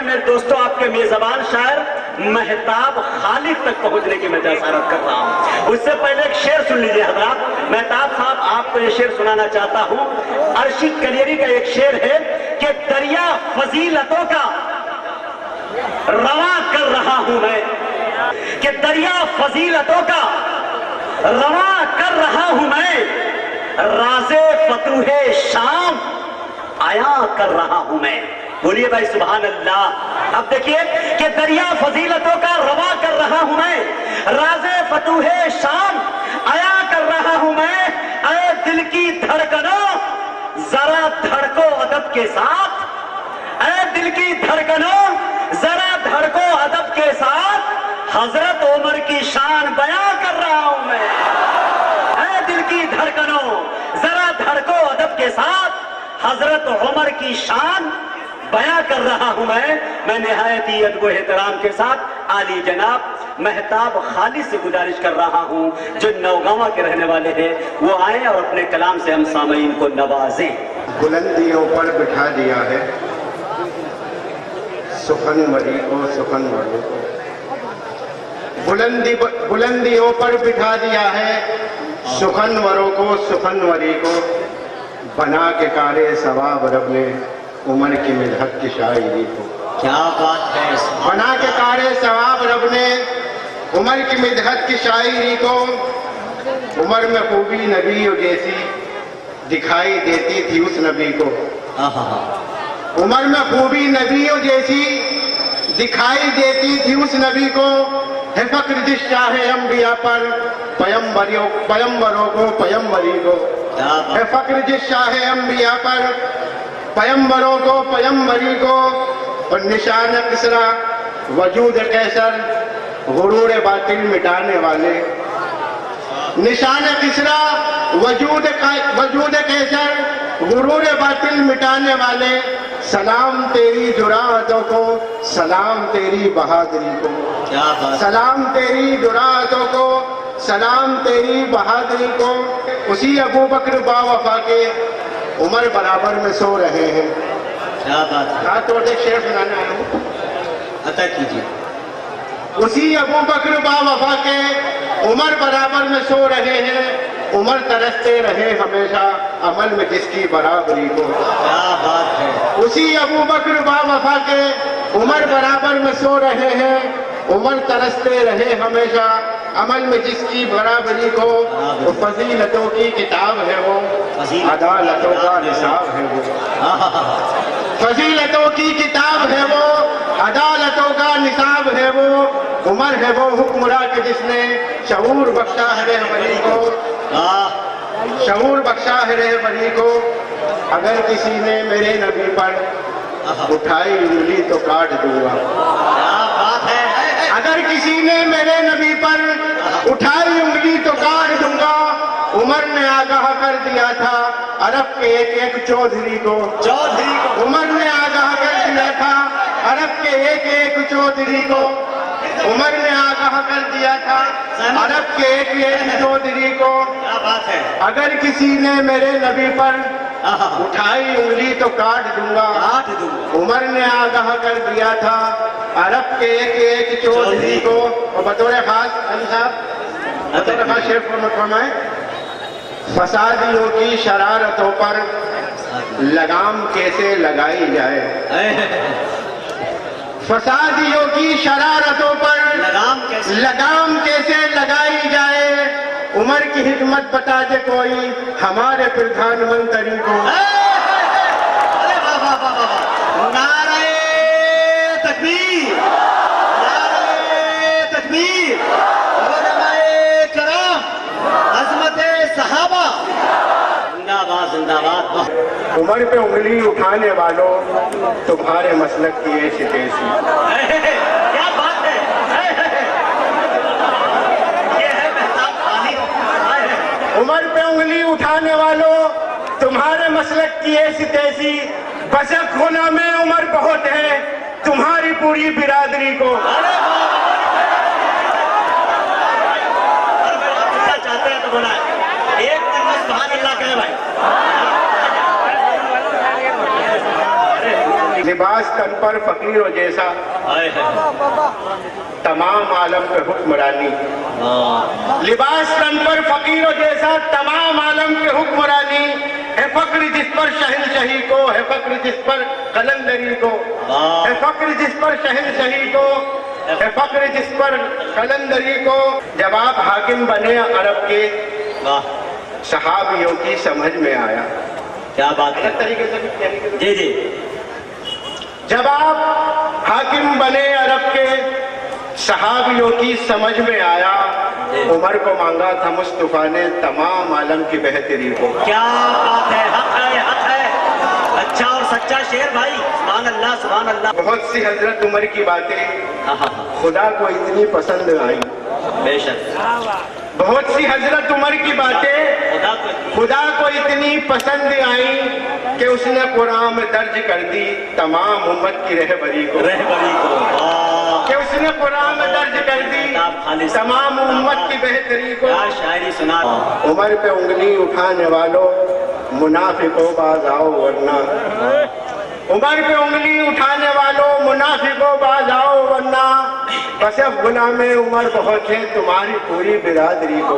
मेरे दोस्तों, आपके मेजबान शायर महताब खालिद तक पहुंचने की मैं जसारत कर रहा हूं। उससे पहले एक शेर सुन लीजिए हजरात। महताब साहब, आपको ये शेर सुनाना चाहता हूं। अर्शिद कलियरी का एक शेर है कि दरिया फजीलतों का रवा कर रहा हूं मैं, कि दरिया फजीलतों का रवा कर रहा हूं मैं, राज़े फतूहे शाम आया कर रहा हूं मैं। बोलिए भाई सुभान अल्लाह। अब देखिए कि दरिया फजीलतों का रवा कर रहा हूं मैं, राज़े फतूहे शाम आया कर रहा हूं मैं। ऐ दिल की धड़कनों जरा धड़को अदब के साथ, ऐ दिल की धड़कनों जरा धड़को अदब के साथ, हजरत उमर की शान बयां कर रहा हूं मैं। ऐ दिल की धड़कनों जरा धड़को अदब के साथ, हजरत उमर की शान बयां कर रहा हूं मैं निहायत ही अदब एहतराम के साथ आली जनाब महताब खालिद से गुजारिश कर रहा हूं, जो नौगावा के रहने वाले हैं, वो आए और अपने कलाम से हम सामईन को नवाजें। बुलंदियों पर बिठा दिया है सुखनवरी को, सुखनवरों को बुलंदियों पर बिठा दिया है सुखनवरों को, सुखनवरी को। बना के कारे सवाब रब ने उमर की मिदहत की शायरी को। क्या बात है। बना के कारे सवाब रब ने उमर की मिदहत की शायरी को। उमर में खूबी नबियों जैसी दिखाई देती थी उस नबी को। उमर में खूबी नबियों जैसी दिखाई देती थी उस नबी को। है फक्र जिस चाहे अंबिया पर पयंबरों को, पयंबरी को। है फक्र जिस चाहे अंबिया पर पयंबरों को, पयंबरी को। और निशान किसरा वजूद कैसर गुरूर बातिल मिटाने वाले। निशान किसरा वजूद कैसर गुरूर बातिल मिटाने वाले। सलाम तेरी जुराअतों को, सलाम तेरी बहादुरी को। सलाम तेरी जुराअतों को, सलाम तेरी बहादुरी को। उसी अबू बकर बावफा के उमर बराबर में सो रहे हैं। क्या बात है। तो एक शेर सुनाना है, अता कीजिए। उसी अबू बकर बावफा के उमर बराबर में सो रहे हैं। उमर तरसते रहे हमेशा अमल में जिसकी बराबरी को। क्या बात है। उसी अबू बकर बावफा के उमर बराबर में सो रहे हैं। उमर तरसते रहे हमेशा अमल में जिसकी बराबरी को। वो फजीलतों की किताब है वो, अदालतों का निसाब है वो। फजीलतों की किताब है वो, अदालतों का निसाब है वो। उमर है वो हुक्मरां के जिसने शऊर बख्शा है रहबरी को। शऊर बख्शा है रहबरी को। अगर किसी ने मेरे नबी पर उठाई उंगली तो काट दूंगा। क्या बात है। अगर किसी ने मेरे नबी पर उठाई उंगली तो काट दूंगा। उमर ने आगाह कर दिया था अरब के एक एक चौधरी को। उमर ने आगाह कर दिया था अरब के एक एक चौधरी को। उमर ने आगाह कर दिया था अरब के एक एक चौधरी को। क्या बात है। अगर किसी ने मेरे नबी पर उठाई उंगली तो काट दूंगा। उमर ने आगाह कर दिया था अरब के एक एक चौधरी को। और बतौर खास अली साहब, बतौर खास शेर फरमाए, फसादियों की शरारतों पर लगाम कैसे लगाई जाए। फसादियों की शरारतों पर लगाम कैसे लगाई जाए। उमर की हिकमत बता दे कोई हमारे प्रधानमंत्री को। नारे तकबीर, नारे तकबीर, उलमाए कराम, अज़मते सहाबा, जिंदाबाद जिंदाबाद। उमर पे उंगली उठाने वालों तुम्हारे मसलक की ऐसी तैसी। क्या बात है। ये है महताब खालिद। उमर पे उंगली उठाने वालों तुम्हारे मसलक की ऐसी तैसी। बशक होना में उमर बहुत है तुम्हारी पूरी बिरादरी को। चाहते हैं तो बोला एक तरह सुभान अल्लाह कहे भाई। लिबास तन पर फकीरों जैसा, तमाम आलम पे हुक्मरानी। लिबास तन पर फकीरों जैसा, तमाम आलम पे हुक्मरानी। है फक्र जिस पर शहंशाही को, है फक्र जिस पर कलंदरी को, है फक्र जिस पर शहंशाही को, है फक्र जिस पर कलंदरी को। जब आप हाकिम बने अरब के, सहाबियों की समझ में आया। क्या बात है, तरीके से जी जी। जब आप हाकिम बने अरब के, सहाबियों की समझ में आया। उमर को मांगा था मुस्तफा ने तमाम आलम की बेहतरी को। क्या बात है, हक है, हक है। अच्छा और सच्चा शेर भाई, सुभान अल्लाह, सुभान अल्लाह। बहुत सी हजरत उमर की बातें खुदा को इतनी पसंद आई। बेशक। बहुत सी हजरत उमर की बातें खुदा को इतनी पसंद आई कि उसने कुरान में दर्ज कर दी तमाम उम्मत की रहबरी को। कि उसने कुरान में दर्ज कर दी तमाम उम्मत की बेहतरी को। शायरी सुना। उमर पे उंगली उठाने वालों मुनाफिकों बाज आओ वरना। उमर पे उंगली उठाने वालों मुनाफिकों बाज आओ वरना। बस अब गुलामे उमर बहुत है तुम्हारी पूरी बिरादरी को।